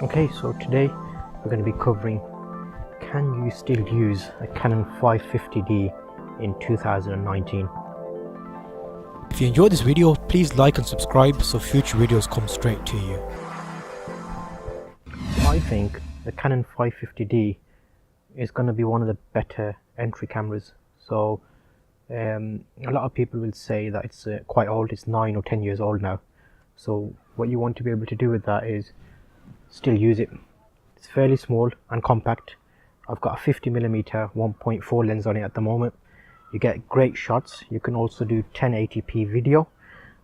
Okay, so today we're going to be covering, can you still use a Canon 550d in 2019? If you enjoyed this video, please like and subscribe so future videos come straight to you. I think the Canon 550d is going to be one of the better entry cameras. So a lot of people will say that it's quite old, it's 9 or 10 years old now. So what you want to be able to do with that is still use it. It's fairly small and compact. I've got a 50mm 1.4 lens on it at the moment. You get great shots. You can also do 1080p video,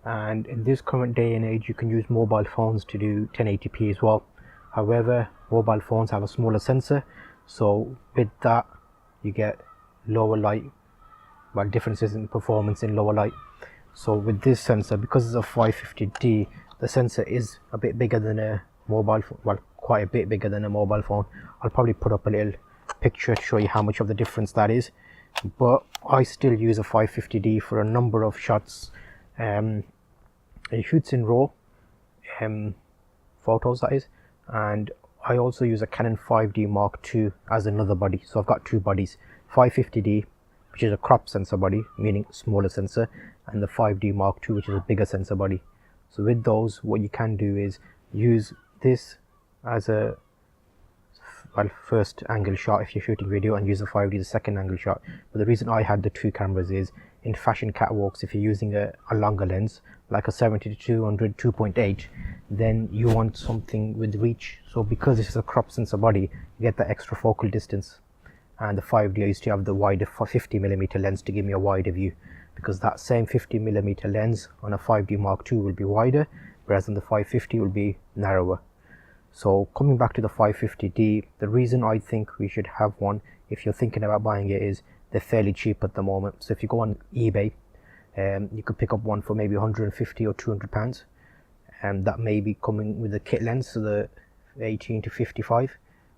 and in this current day and age you can use mobile phones to do 1080p as well. However, mobile phones have a smaller sensor, so with that you get lower light, well, differences in performance in lower light. So with this sensor, because it's a 550d, the sensor is a bit bigger than a mobile phone, well, quite a bit bigger than a mobile phone. I'll probably put up a little picture to show you how much of the difference that is, but I still use a 550d for a number of shots. It shoots in RAW photos, that is, and I also use a Canon 5D Mark II as another body. So I've got two bodies, 550d, which is a crop sensor body, meaning smaller sensor, and the 5D Mark II, which is a bigger sensor body. So with those, what you can do is use this as a first angle shot if you're shooting video, and use the 5D as a second angle shot. But the reason I had the two cameras is in fashion catwalks, if you're using a longer lens like a 70-200 2.8, then you want something with reach. So because this is a crop sensor body, you get the extra focal distance. And the 5D, I used to have the wider 50mm lens to give me a wider view, because that same 50mm lens on a 5D Mark II will be wider, whereas on the 550 will be narrower. So coming back to the 550d, the reason I think we should have one if you're thinking about buying it is they're fairly cheap at the moment. So if you go on eBay, you could pick up one for maybe 150 or 200 pounds, and that may be coming with a kit lens, so the 18-55,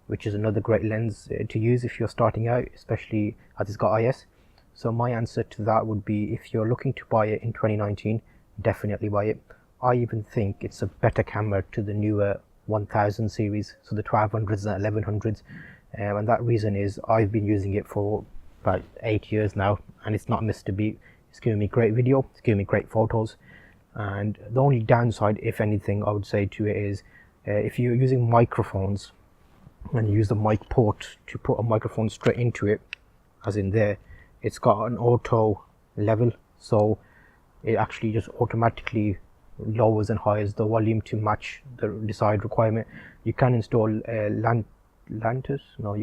which is another great lens to use if you're starting out, especially as it's got IS. So my answer to that would be, if you're looking to buy it in 2019, definitely buy it. I even think it's a better camera to the newer 1000 series, so the 1200s and 1100s, and that reason is I've been using it for about 8 years now, and it's not missed a beat. It's giving me great video, it's giving me great photos, and the only downside, if anything, I would say to it is if you're using microphones and you use the mic port to put a microphone straight into it, as in there, it's got an auto level, so it actually just automatically lowers and highs the volume to match the desired requirement. You can install you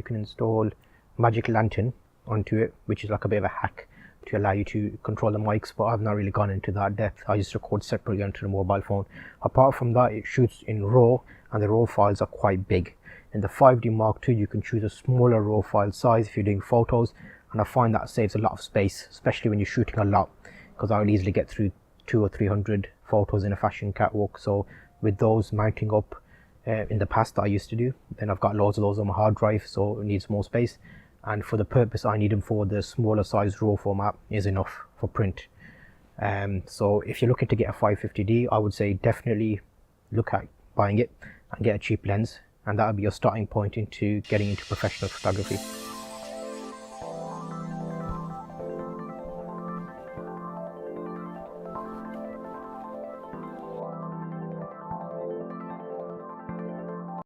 can install Magic Lantern onto it, which is like a bit of a hack to allow you to control the mics, but I've not really gone into that depth. I just record separately onto the mobile phone. Apart from that, it shoots in RAW, and the RAW files are quite big. In the 5D Mark II, you can choose a smaller RAW file size if you're doing photos, and I find that saves a lot of space, especially when you're shooting a lot, because I would easily get through 200 or 300 photos in a fashion catwalk. So with those mounting up in the past that I used to do, then I've got loads of those on my hard drive, so it needs more space, and for the purpose I need them for, the smaller size RAW format is enough for print. So if you're looking to get a 550d, I would say definitely look at buying it and get a cheap lens, and that would be your starting point into getting into professional photography.